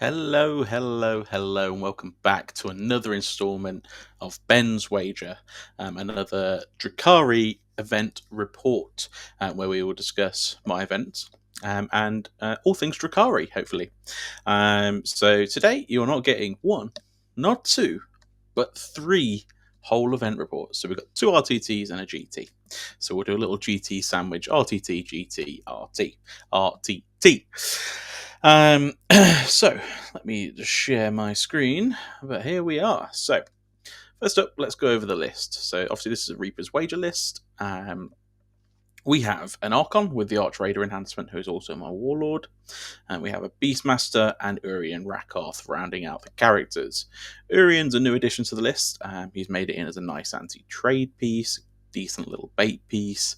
Hello, hello, hello, and welcome back to another installment of Ben's Wager, another Drukhari event report, where we will discuss my events and all things Drukhari, hopefully. So today you're not getting one, not two, but three whole event reports. So we've got two RTTs and a GT. So we'll do a little GT sandwich: RTT, GT, RT, RTT. Um, so let me just share my screen. But here we are. So first up, let's go over the list. So obviously this is a Reaper's Wager list. We have an Archon with the Arch Raider enhancement, who is also my Warlord. And we have a Beastmaster and Urian Rakarth rounding out the characters. Urian's a new addition to the list. He's made it in as a nice anti-trade piece, decent little bait piece.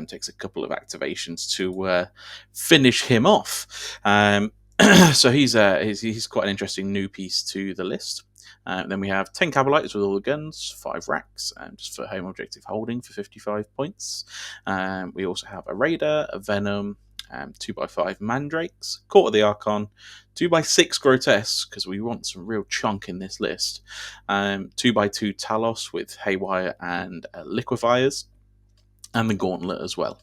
Takes a couple of activations to finish him off. So he's quite an interesting new piece to the list. Then we have 10 Cabalites with all the guns, 5 racks, just for home objective holding for 55 points. We also have a Raider, a Venom, 2x5 Mandrakes, Court of the Archon, 2x6 Grotesque, because we want some real chunk in this list, 2x2 Talos with Haywire and Liquefiers, and the Gauntlet as well.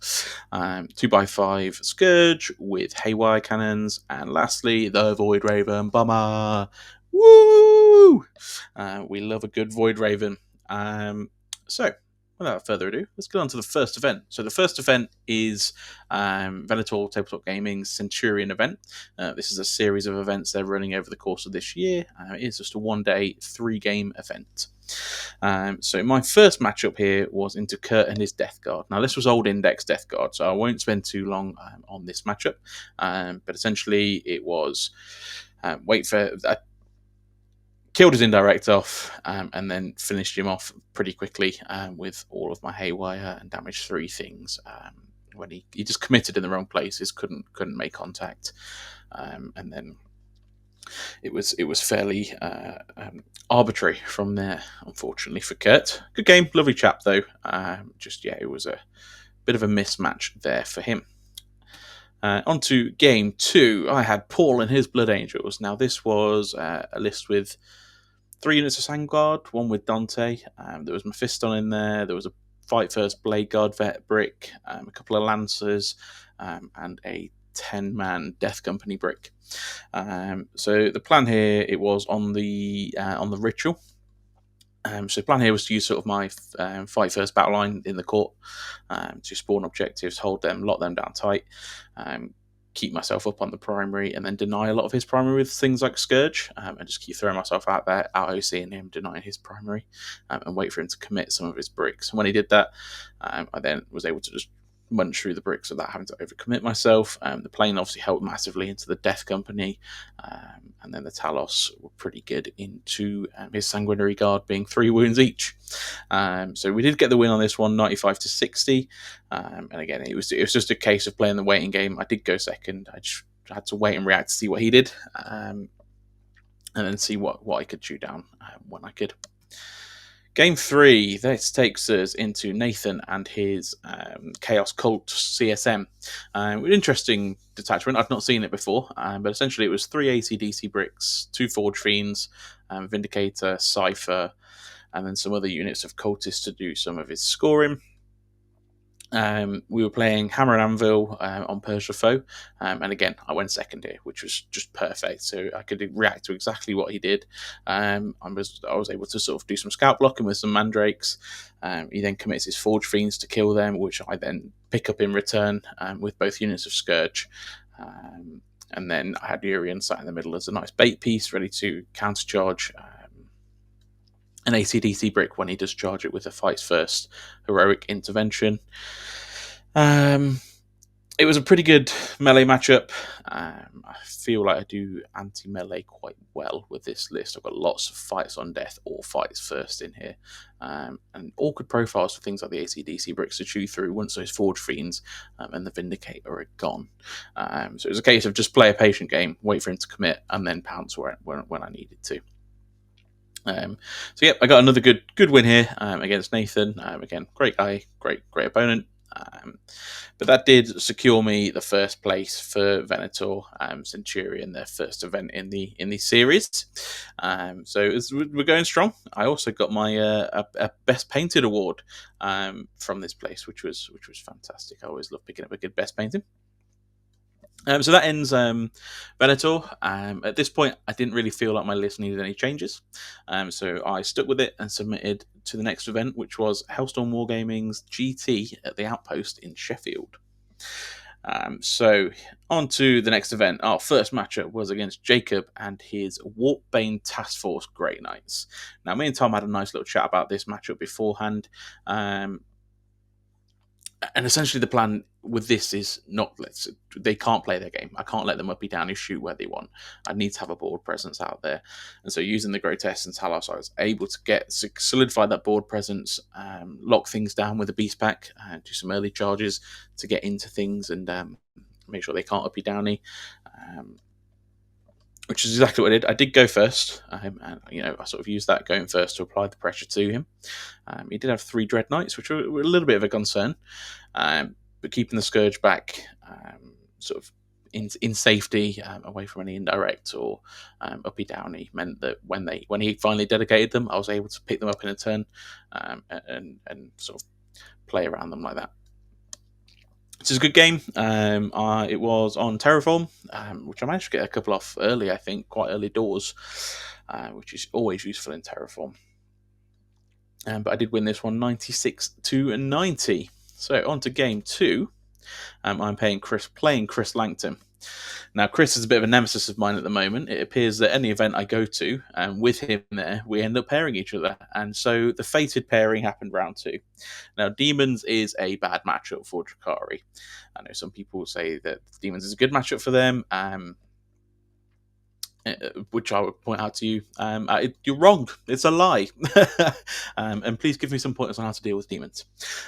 2x5 Scourge with Haywire Cannons, and lastly, the Void Raven Bomber. Woo! We love a good Void Raven. So, without further ado, let's get on to the first event. So the first event is Venator Tabletop Gaming's Centurion event. This is a series of events they're running over the course of this year. It is just a one-day, 3-game event. So my first matchup here was into Kurt and his Death Guard. Now this was old index Death Guard, so I won't spend too long on this matchup. But essentially it was killed his indirect off, and then finished him off pretty quickly with all of my Haywire and damaged 3 things. When he just committed in the wrong places, couldn't make contact, and then it was fairly arbitrary from there, unfortunately for Kurt. Good game, lovely chap though. It was a bit of a mismatch there for him. On to game 2, I had Paul and his Blood Angels. Now this was a list with 3 units of Sandguard, 1 with Dante. There was Mephiston in there. There was a Fight First Blade Guard vet brick, a couple of Lancers, and a 10-man Death Company brick. So the plan here, it was on the ritual. So the plan here was to use sort of my Fight First battle line in the court to spawn objectives, hold them, lock them down tight, keep myself up on the primary, and then deny a lot of his primary with things like Scourge, and just keep throwing myself out there, out OCing him, denying his primary, and wait for him to commit some of his bricks. And when he did that, I then was able to just munch through the bricks without having to overcommit myself. The plane obviously helped massively into the Death Company, and then the Talos were pretty good into his Sanguinary Guard being 3 wounds each. So we did get the win on this one, 95 to 60. And again, it was just a case of playing the waiting game. I did go second. I just had to wait and react to see what he did, and then see what I could shoot down when I could. Game 3, this takes us into Nathan and his Chaos Cult CSM. An interesting detachment. I've not seen it before, but essentially it was 3 AC/DC bricks, 2 Forge Fiends, Vindicator, Cypher, and then some other units of Cultists to do some of his scoring. We were playing Hammer and Anvil on Persia Foe, and again I went second here, which was just perfect. So I could react to exactly what he did. I was able to sort of do some scout blocking with some Mandrakes. He then commits his Forge Fiends to kill them, which I then pick up in return with both units of Scourge. And then I had Urian sat in the middle as a nice bait piece, ready to countercharge an AC/DC brick when he does charge it with a Fights First Heroic Intervention. It was a pretty good melee matchup. I feel like I do anti-melee quite well with this list. I've got lots of fights on death or fights first in here, and all good profiles for things like the AC/DC bricks to chew through once those Forge Fiends and the Vindicator are gone. So it was a case of just play a patient game, wait for him to commit, and then pounce when I needed to. So yeah, I got another good win here against Nathan. Again, great guy, great opponent. But that did secure me the first place for Venator Centurion, their first event in the series. So we're going strong. I also got my a best painted award from this place, which was fantastic. I always love picking up a good best painting. So that ends Venator. At this point, I didn't really feel like my list needed any changes. So I stuck with it and submitted to the next event, which was Hellstorm Wargaming's GT at the Outpost in Sheffield. So on to the next event. Our first matchup was against Jacob and his Warpbane Task Force Grey Knights. Now, me and Tom had a nice little chat about this matchup beforehand. And essentially the plan with this is they can't play their game. I can't let them uppy downy shoot where they want. I need to have a board presence out there. And so using the Grotesque and Talos, I was able to solidify that board presence, lock things down with a beast pack, do some early charges to get into things and make sure they can't uppy downy. Which is exactly what I did. I did go first, and I sort of used that going first to apply the pressure to him. He did have 3 Dread Knights, which were a little bit of a concern, but keeping the Scourge back, sort of in safety, away from any indirect or uppy downy, meant that when he finally dedicated them, I was able to pick them up in a turn and sort of play around them like that. This is a good game. It was on Terraform, which I managed to get a couple off early, I think, quite early doors, which is always useful in Terraform. But I did win this one 96-90. So on to game 2. I'm playing Chris Langton. Now, Chris is a bit of a nemesis of mine at the moment. It appears that any event I go to, with him there, we end up pairing each other. And so the fated pairing happened round 2. Now, Demons is a bad matchup for Drukhari. I know some people say that Demons is a good matchup for them, which I would point out to you. You're wrong. It's a lie. And please give me some pointers on how to deal with demons.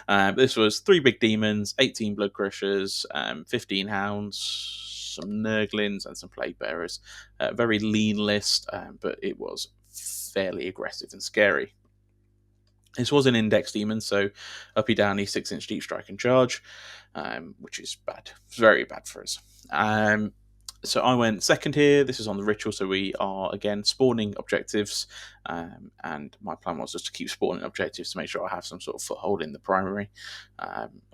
This was 3 big demons, 18 blood crushers, 15 hounds, some Nurglings, and some plague bearers. Very lean list, but it was fairly aggressive and scary. This was an index demon, so uppy downy, 6-inch deep strike and charge, which is bad. It's very bad for us. So I went second here. This is on the ritual, so we are again spawning objectives, and my plan was just to keep spawning objectives to make sure I have some sort of foothold in the primary.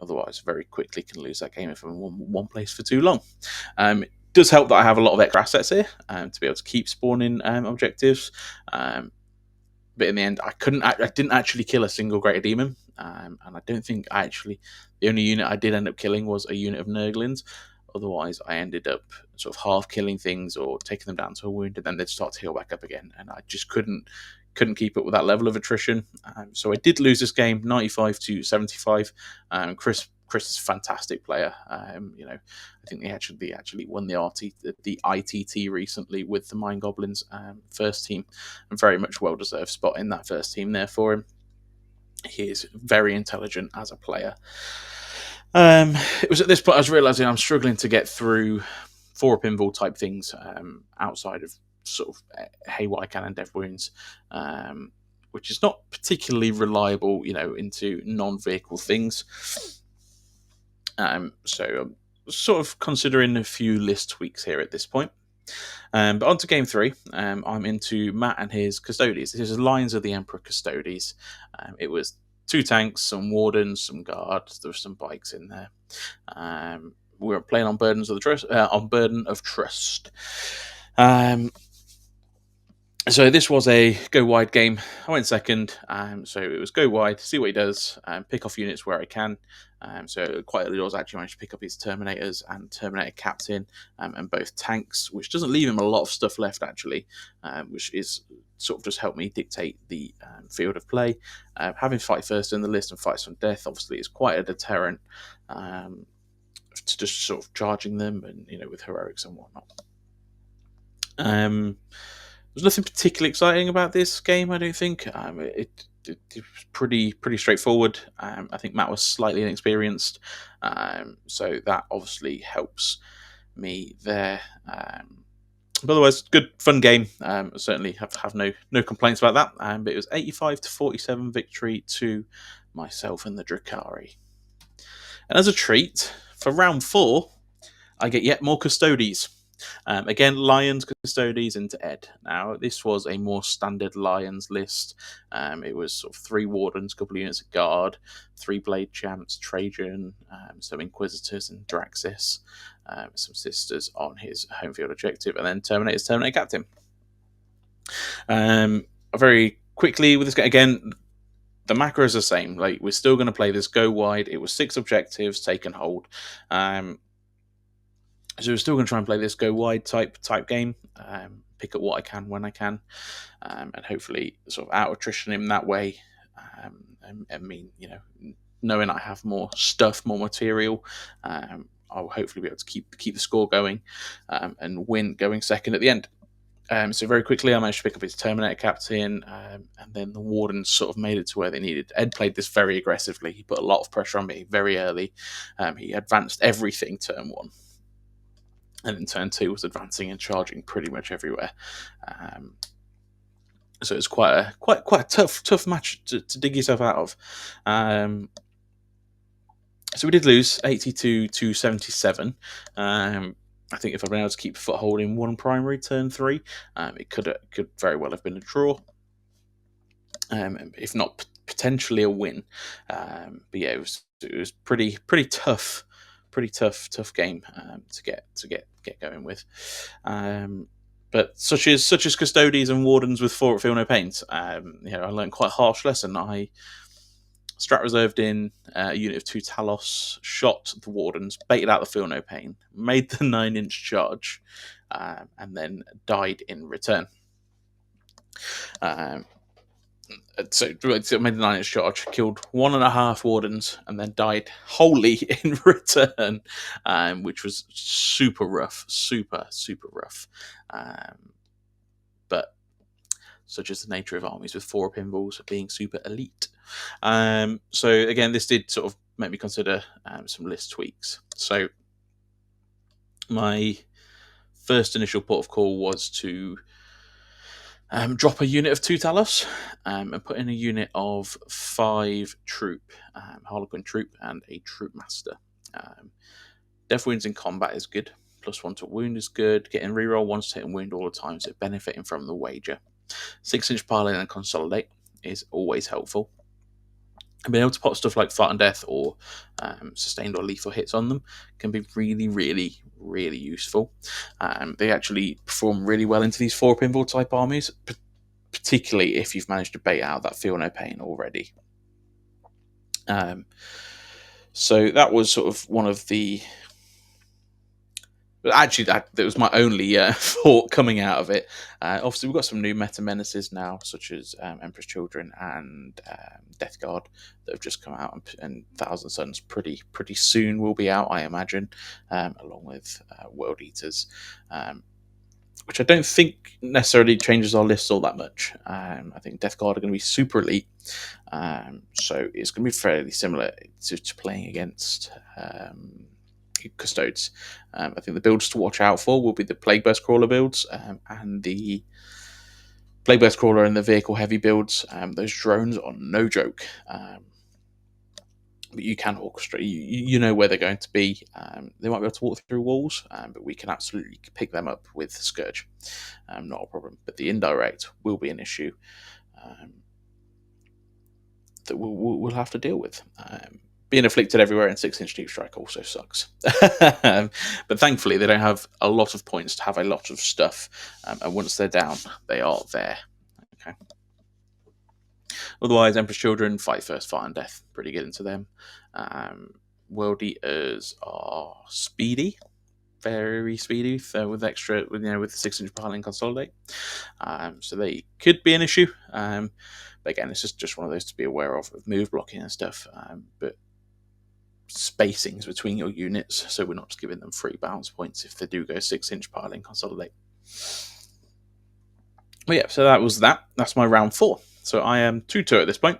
Otherwise, very quickly can lose that game if I'm in one place for too long. It does help that I have a lot of extra assets here to be able to keep spawning objectives. But in the end, I didn't actually kill a single greater demon, and I don't think the only unit I did end up killing was a unit of Nurglings. Otherwise, I ended up sort of half killing things or taking them down to a wound, and then they'd start to heal back up again. And I just couldn't keep up with that level of attrition. So I did lose this game, 95-75. Chris is a fantastic player. I think they actually won the ITT recently with the Mind Goblins first team, and very much well deserved spot in that first team there for him. He is very intelligent as a player. It was at this point I was realizing I'm struggling to get through 4 pinball type things outside of sort of Haywire Cannon Death Wounds, which is not particularly reliable, into non-vehicle things. So I'm sort of considering a few list tweaks here at this point. But on to game 3. I'm into Matt and his Custodes. This is Lions of the Emperor Custodes. It was 2 tanks, some wardens, some guards. There were some bikes in there. We were playing on Burden of Trust. So this was a go wide game. I went second, so it was go wide, see what he does, pick off units where I can. So quite early doors, I actually managed to pick up his Terminators and Terminator Captain, and both tanks, which doesn't leave him a lot of stuff left actually, which is sort of just helped me dictate the field of play. Having fight first in the list and fight some death obviously is quite a deterrent to just sort of charging them and with heroics and whatnot. There's nothing particularly exciting about this game, I don't think. It was pretty straightforward. I think Matt was slightly inexperienced, so that obviously helps me there. But otherwise, good, fun game. Certainly have no complaints about that. But it was 85-47 victory to myself and the Drukhari. And as a treat, for round 4, I get yet more Custodies. Again, Lions, Custodies into Ed. Now, this was a more standard Lions list. It was sort of 3 Wardens, a couple of units of Guard, 3 Blade Champs, Trajan, some Inquisitors and Draxis, some Sisters on his home field objective, and then Terminator Captain. Very quickly with this again, the macro is the same. Like, we're still going to play this go wide. It was 6 objectives, take and hold. So we're still going to try and play this go wide type game. Pick up what I can when I can, and hopefully sort of out attrition in that way. And mean, knowing I have more stuff, more material, I'll hopefully be able to keep the score going, and win going second at the end. So very quickly, I managed to pick up his Terminator Captain, and then the Wardens sort of made it to where they needed. Ed played this very aggressively. He put a lot of pressure on me very early. He advanced everything turn 1. And then turn 2 was advancing and charging pretty much everywhere. So it's quite a tough match to dig yourself out of. So we did lose 82 to 77. I think if I'd been able to keep foothold in 1 primary turn 3, it could very well have been a draw, if not potentially a win. But yeah, it was pretty tough. Pretty tough game to get going with. But such as Custodies and Wardens with Feel No Pains, I learned quite a harsh lesson. I strat reserved in a unit of 2 Talos, shot the Wardens, baited out the Feel No Pain, made the 9-inch charge, and then died in return. So made the 9-inch charge, killed 1.5 Wardens, and then died wholly in return, which was super rough, super rough. But such is the nature of armies with 4 pinballs being super elite. So again, this did sort of make me consider some list tweaks. So my first initial port of call was to drop a unit of 2 Talos, and put in a unit of 5 troop, Harlequin troop, and a troop master. Death wounds in combat is good. +1 to wound is good. Getting reroll 1 to hit and wound all the time, so benefiting from the wager. 6-inch pile in and consolidate is always helpful. And being able to pop stuff like Fight and Death or sustained or lethal hits on them can be really useful. They actually perform really well into these 4 pinball type armies, particularly if you've managed to bait out that Feel No Pain already. So that was sort of one of the... Actually, that was my only thought coming out of it. Obviously, we've got some new meta menaces now, such as Emperor's Children and Death Guard, that have just come out, and Thousand Suns pretty soon will be out, I imagine, along with World Eaters, which I don't think necessarily changes our list all that much. I think Death Guard are going to be super elite, so it's going to be fairly similar to playing against Custodes. I think the builds to watch out for will be the Plague Burst Crawler builds, and the Plague Burst Crawler and the Vehicle Heavy builds. Those drones are no joke. But you can orchestrate. You know where they're going to be. They might be able to walk through walls, but we can absolutely pick them up with Scourge. Not a problem. But the indirect will be an issue that we'll have to deal with. Being afflicted everywhere in 6-inch Deep Strike also sucks. But thankfully, they don't have a lot of points to have a lot of stuff. And once they're down, they are there. Okay. Otherwise, Emperor's Children, Fight First, Fight and Death. Pretty good into them. World Eaters are speedy. Very speedy, with the 6-inch pile and consolidate. So they could be an issue. But again, it's just one of those to be aware of move blocking and stuff. But spacings between your units, so we're not just giving them free bounce points if they do go 6-inch pile and consolidate. But yeah, so that was that. That's my round 4. So I am 2-2 at this point.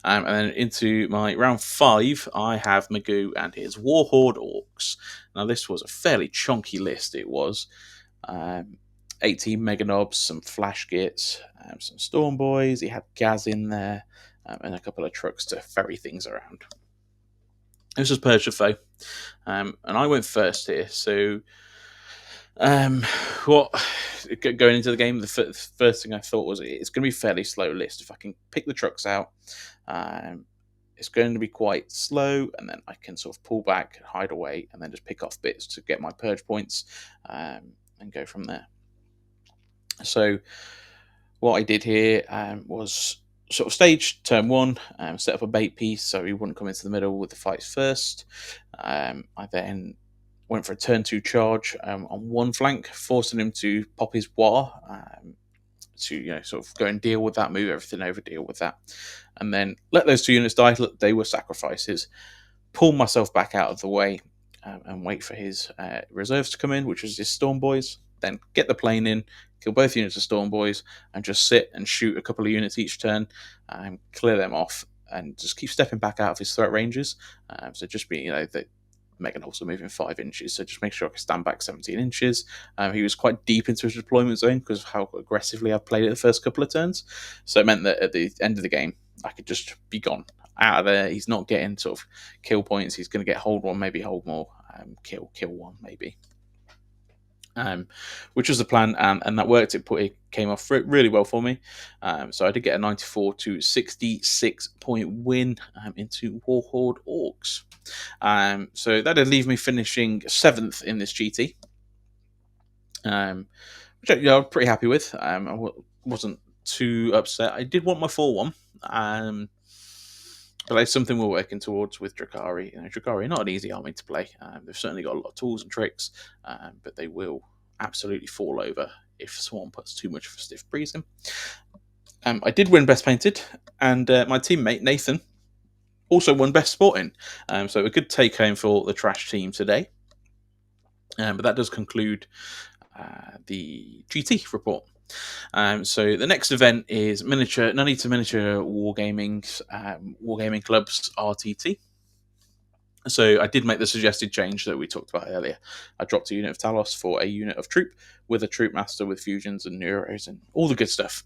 And then into my round 5, I have Magoo and his Warhorde Orcs. Now, this was a fairly chunky list. It was 18 Mega Knobs, some Flash Gits, some Storm Boys. He had Gaz in there, and a couple of trucks to ferry things around. This was Purge of Foe, and I went first here. So, um, what going into the game, the first thing I thought was it's going to be a fairly slow list. If I can pick the trucks out, um, it's going to be quite slow, and then I can sort of pull back, hide away, and then just pick off bits to get my purge points, and go from there. So what I did here was sort of stage turn one, set up a bait piece so he wouldn't come into the middle with the fights first. I then went for a turn two charge on one flank, forcing him to pop his war, to sort of go and deal with that, move everything over, deal with that, and then let those two units die. They were sacrifices. Pull myself back out of the way, and wait for his reserves to come in, which was his Storm Boys. Then get the plane in, kill both units of Storm Boys, and just sit and shoot a couple of units each turn, and clear them off, and just keep stepping back out of his threat ranges. So just be, the Megan also moving 5 inches, so just make sure I can stand back 17 inches. He was quite deep into his deployment zone because of how aggressively I played it the first couple of turns. So it meant that at the end of the game, I could just be gone out of there. He's not getting sort of kill points. He's going to get hold one, maybe hold more, kill one, maybe. Which was the plan, and that worked. It came off really well for me. So I did get a 94 to 66 point win into Warhorde Orcs. So that did leave me finishing 7th in this GT, which I was pretty happy with. Wasn't too upset. I did want my 4-1. But it's something we're working towards with Drukhari. Drukhari are not an easy army to play. They've certainly got a lot of tools and tricks, but they will absolutely fall over if someone puts too much of a stiff breeze in. I did win Best Painted, and my teammate Nathan also won Best Sporting. So a good take home for the Trash team today. But that does conclude the GT report. So the next event is Nanita Miniature Wargaming Club's RTT. So I did make the suggested change that we talked about earlier. I dropped a unit of Talos for a unit of Troop, with a Troop Master with fusions and neuros and all the good stuff.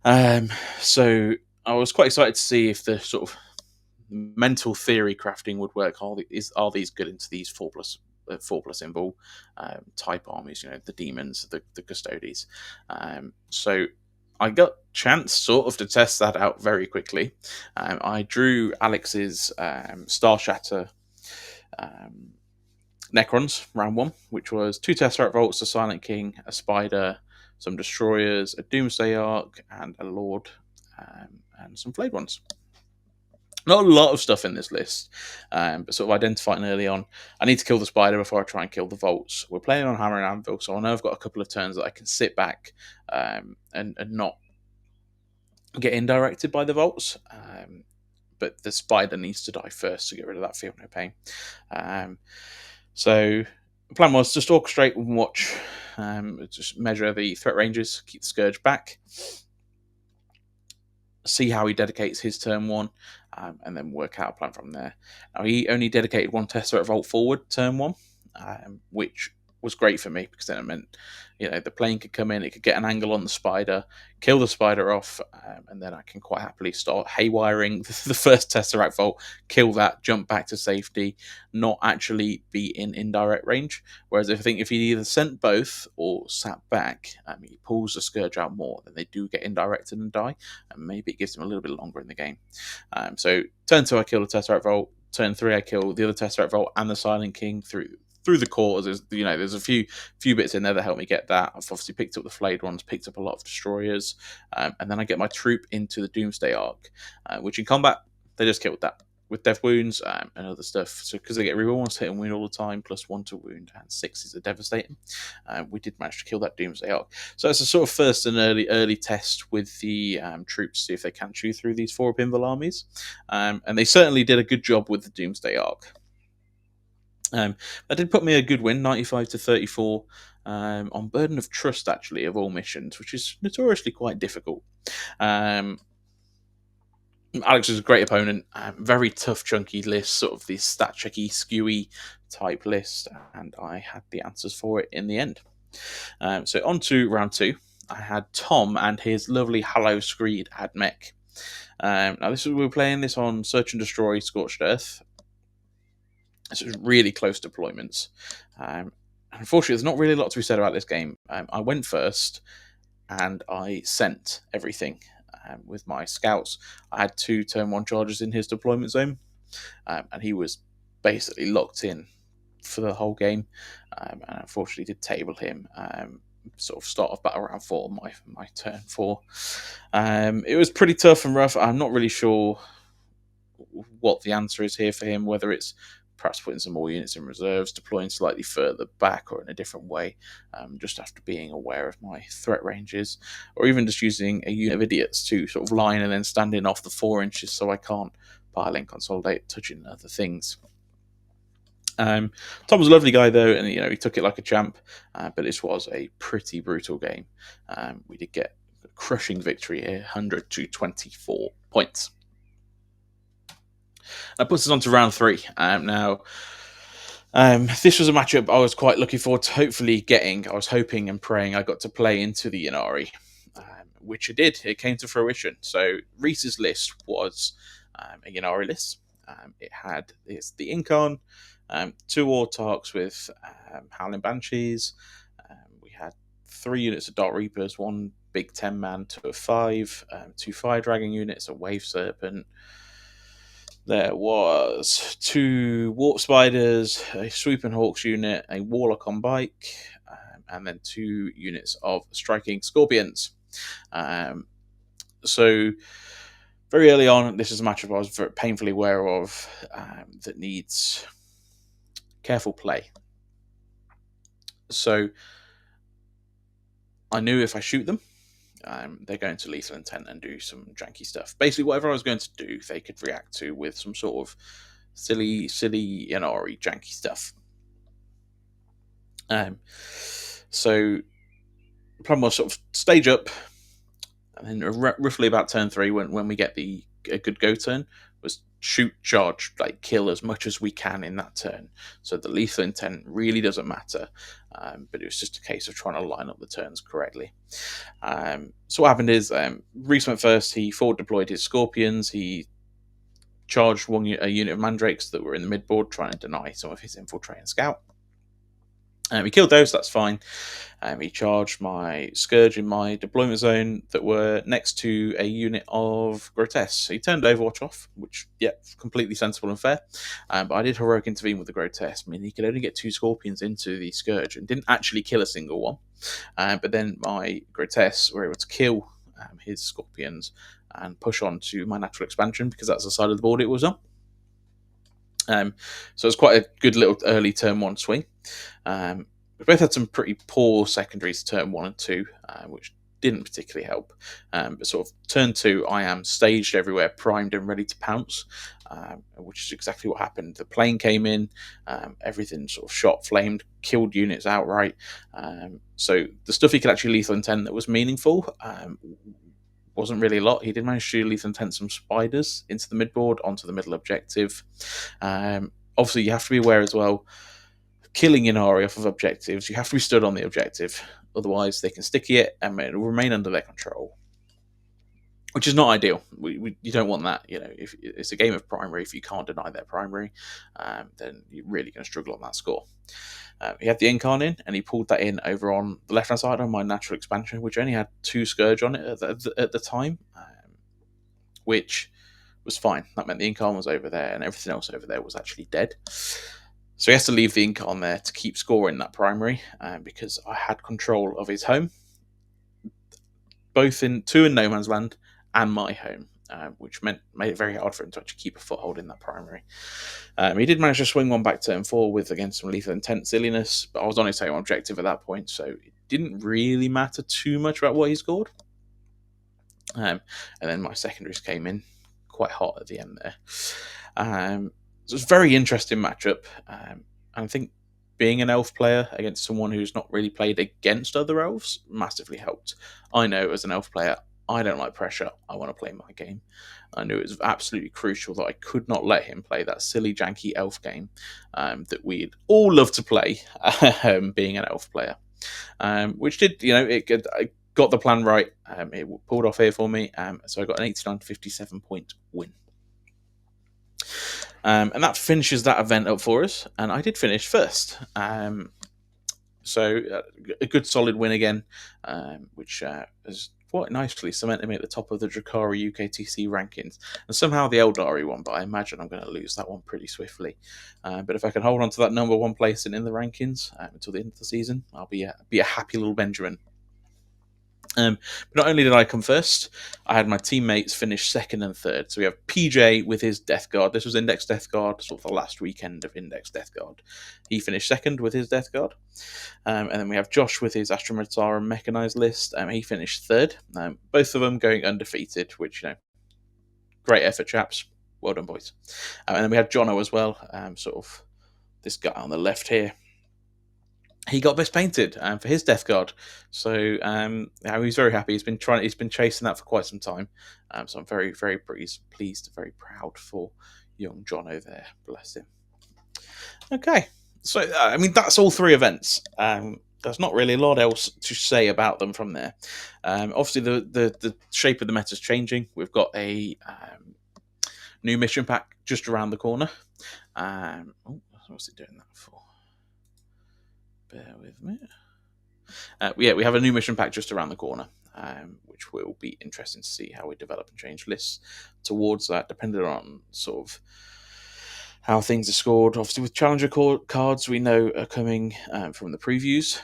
So I was quite excited to see if the sort of mental theory crafting would work. Are these good into these 4+ invul type armies? The demons, the custodies. So I got chance sort of to test that out very quickly. I drew Alex's Star Shatter Necrons round 1, which was 2 Tesseract Volts, a Silent King, a Spider, some Destroyers, a Doomsday Ark, and a Lord, and some Flayed ones. Not a lot of stuff in this list, but sort of identifying early on, I need to kill the Spider before I try and kill the Volts. We're playing on Hammer and Anvil, so I know I've got a couple of turns that I can sit back and not get indirected by the Volts. But the Spider needs to die first to get rid of that Feel No Pain. So the plan was just orchestrate and watch, just measure the threat ranges, keep the Scourge back, see how he dedicates his turn 1, and then work out a plan from there. Now, he only dedicated 1 Tesseract Volt forward turn 1, which was great for me because then it meant the plane could come in, it could get an angle on the Spider, kill the Spider off, and then I can quite happily start haywiring the first Tesseract Volt, kill that, jump back to safety, not actually be in indirect range. Whereas if he either sent both or sat back, he pulls the Scourge out more, then they do get indirected and die, and maybe it gives them a little bit longer in the game. So turn 2 I kill the Tesseract Volt, turn 3 I kill the other Tesseract Volt and the Silent King through the quarters. There's a few bits in there that help me get that. I've obviously picked up the Flayed ones, picked up a lot of Destroyers, and then I get my Troop into the Doomsday Ark, which in combat they just killed that with death wounds and other stuff. So because they get rewards, hit and wound all the time, +1 to wound, and 6 is a devastating. We did manage to kill that Doomsday Ark. So it's a sort of first and early test with the troops, see if they can chew through these 4 Invul armies, and they certainly did a good job with the Doomsday Ark. That did put me a good win, 95 to 34, on Burden of Trust, actually, of all missions, which is notoriously quite difficult. Alex is a great opponent, very tough, chunky list, sort of this stat checky, skewy type list, and I had the answers for it in the end. So on to round 2, I had Tom and his lovely Hallow Screed Admech. Now we were playing this on Search and Destroy Scorched Earth. So it was really close deployments. Unfortunately, there's not really a lot to be said about this game. I went first, and I sent everything with my scouts. I had 2 turn 1 charges in his deployment zone, and he was basically locked in for the whole game. And unfortunately, did table him. Sort of start off battle round 4, my turn 4. It was pretty tough and rough. I'm not really sure what the answer is here for him, whether it's perhaps putting some more units in reserves, deploying slightly further back or in a different way, just after being aware of my threat ranges, or even just using a unit of idiots to sort of line and then standing off the 4 inches so I can't pile in, consolidate, touching other things. Tom was a lovely guy though, and he took it like a champ. But this was a pretty brutal game. We did get a crushing victory here, 100 to 24 points. That puts us on to round 3. Now, this was a matchup I was quite looking forward to hopefully getting. I was hoping and praying I got to play into the Inari, which I did. It came to fruition. So Reeses List was a Inari list. It's the Incon, 2 Autarchs with Howling Banshees. We had 3 units of Dark Reapers, 1 big 10-man, 2 of 5, 2 Fire Dragon units, a Wave Serpent. There was 2 Warp Spiders, a Swooping Hawks unit, a Warlock on bike, and then 2 units of Striking Scorpions. So very early on, this is a matchup I was very painfully aware of that needs careful play. So I knew if I shoot them, they're going to lethal intent and do some janky stuff. Basically, whatever I was going to do, they could react to with some sort of silly Inari janky stuff. So the plan was sort of stage up, and then roughly about turn 3, when we get a good go turn, was shoot, charge, like kill as much as we can in that turn. So the lethal intent really doesn't matter, but it was just a case of trying to line up the turns correctly. So what happened is Reese went first. He forward deployed his Scorpions. He charged a unit of Mandrakes that were in the midboard, trying to deny some of his infiltrate and scout. He killed those, that's fine. He charged my Scourge in my deployment zone that were next to a unit of Grotesque. So he turned Overwatch off, which, yeah, completely sensible and fair. But I did heroic intervene with the Grotesque, meaning he could only get 2 Scorpions into the Scourge and didn't actually kill a single one. But then my Grotesques were able to kill his Scorpions and push on to my natural expansion, because that's the side of the board it was on. So it was quite a good little early turn 1 swing. We both had some pretty poor secondaries turn 1 and 2, which didn't particularly help. But sort of turn 2, I am staged everywhere, primed and ready to pounce, which is exactly what happened. The plane came in, everything sort of shot, flamed, killed units outright. So the stuff he could actually lethal intent that was meaningful wasn't really a lot. He did manage to lethal intent some spiders into the midboard, onto the middle objective. Obviously, you have to be aware as well, killing Inari off of objectives, you have to be stood on the objective. Otherwise, they can sticky it and it will remain under their control, which is not ideal. You don't want that. If it's a game of primary, if you can't deny their primary, then you're really going to struggle on that score. He had the Incarn in, and he pulled that in over on the left-hand side on my natural expansion, which only had 2 Scourge on it at the time, which was fine. That meant the Incarn was over there, and everything else over there was actually dead. So he has to leave the Incarn there to keep scoring that primary, because I had control of his home, both in 2 in No Man's Land and my home, which made it very hard for him to actually keep a foothold in that primary. He did manage to swing 1 back turn 4 with, again, some lethal intent silliness, but I was on his home objective at that point, so it didn't really matter too much about what he scored. And then my secondaries came in quite hot at the end there. So it was a very interesting matchup. And I think being an elf player against someone who's not really played against other elves massively helped. I know as an elf player, I don't like pressure. I want to play my game. I knew it was absolutely crucial that I could not let him play that silly, janky elf game that we'd all love to play, being an elf player. Which did, I got the plan right. It pulled off here for me. So I got an 89-57 point win. And that finishes that event up for us. And I did finish first. So a good solid win again, which has quite nicely cemented me at the top of the Drukhari UKTC rankings. And somehow the Eldari won, but I imagine I'm going to lose that one pretty swiftly. But if I can hold on to that number one place in the rankings until the end of the season, I'll be a happy little Benjamin. But not only did I come first, I had my teammates finish second and third. So we have PJ with his Death Guard. This was Index Death Guard, sort of the last weekend of Index Death Guard. He finished second with his Death Guard. And then we have Josh with his Astromatara Mechanized list. He finished third. Both of them going undefeated, which, great effort, chaps. Well done, boys. And then we had Jonno as well, sort of this guy on the left here. He got best painted for his Death Guard, so he's very happy. He's been chasing that for quite some time. So I'm very, very pleased, very proud for young Jonno there. Bless him. Okay, so that's all three events. There's not really a lot else to say about them from there. Obviously, the shape of the meta is changing. We've got a new mission pack just around the corner. What's it doing that for? Bear with me. We have a new mission pack just around the corner, which will be interesting to see how we develop and change lists towards that, depending on sort of how things are scored. Obviously, with challenger cards, we know are coming from the previews,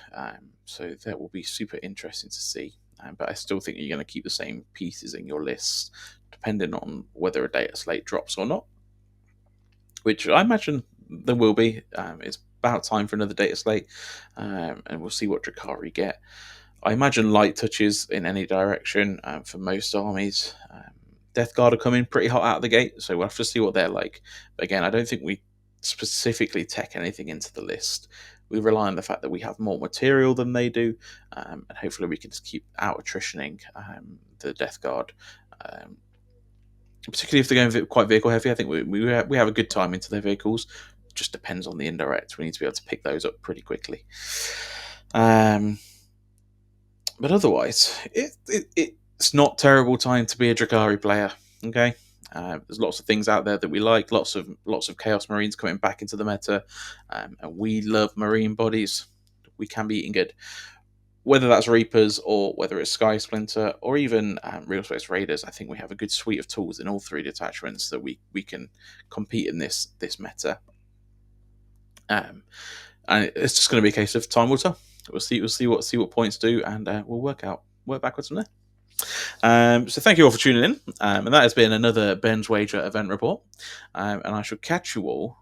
so that will be super interesting to see. But I still think you're going to keep the same pieces in your list, depending on whether a data slate drops or not, which I imagine there will be. It's about time for another data slate, and we'll see what Drukhari get. I imagine light touches in any direction for most armies. Death Guard are coming pretty hot out of the gate, so we'll have to see what they're like. But again, I don't think we specifically tech anything into the list. We rely on the fact that we have more material than they do, and hopefully we can just keep out attritioning the Death Guard. Particularly if they're going quite vehicle heavy, I think we have a good time into their vehicles. Just depends on the indirect. We need to be able to pick those up pretty quickly. But otherwise, it's not terrible time to be a Drukhari player. Okay, there's lots of things out there that we like. Lots of Chaos Marines coming back into the meta, and we love Marine bodies. We can be eating good. Whether that's Reapers or whether it's Sky Splinter or even Real Space Raiders, I think we have a good suite of tools in all three detachments that we can compete in this meta. And it's just going to be a case of time will tell. We'll see what points do, and we'll work backwards from there. So thank you all for tuning in, and that has been another Ben's Wager event report. And I shall catch you all.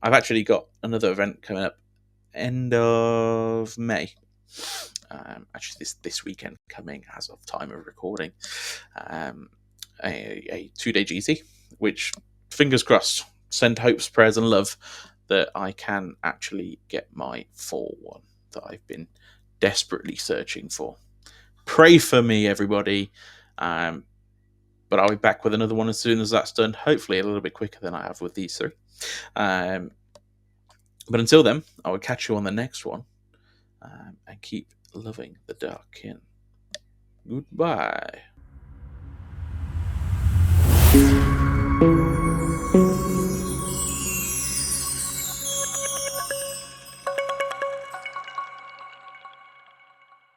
I've actually got another event coming up end of May. Actually, this weekend coming as of time of recording, a 2-day GT, which fingers crossed, send hopes, prayers, and love that I can actually get my 4-1 that I've been desperately searching for. Pray for me, everybody. But I'll be back with another one as soon as that's done. Hopefully a little bit quicker than I have with these three. But until then, I will catch you on the next one. And keep loving the Dark Kin. Goodbye.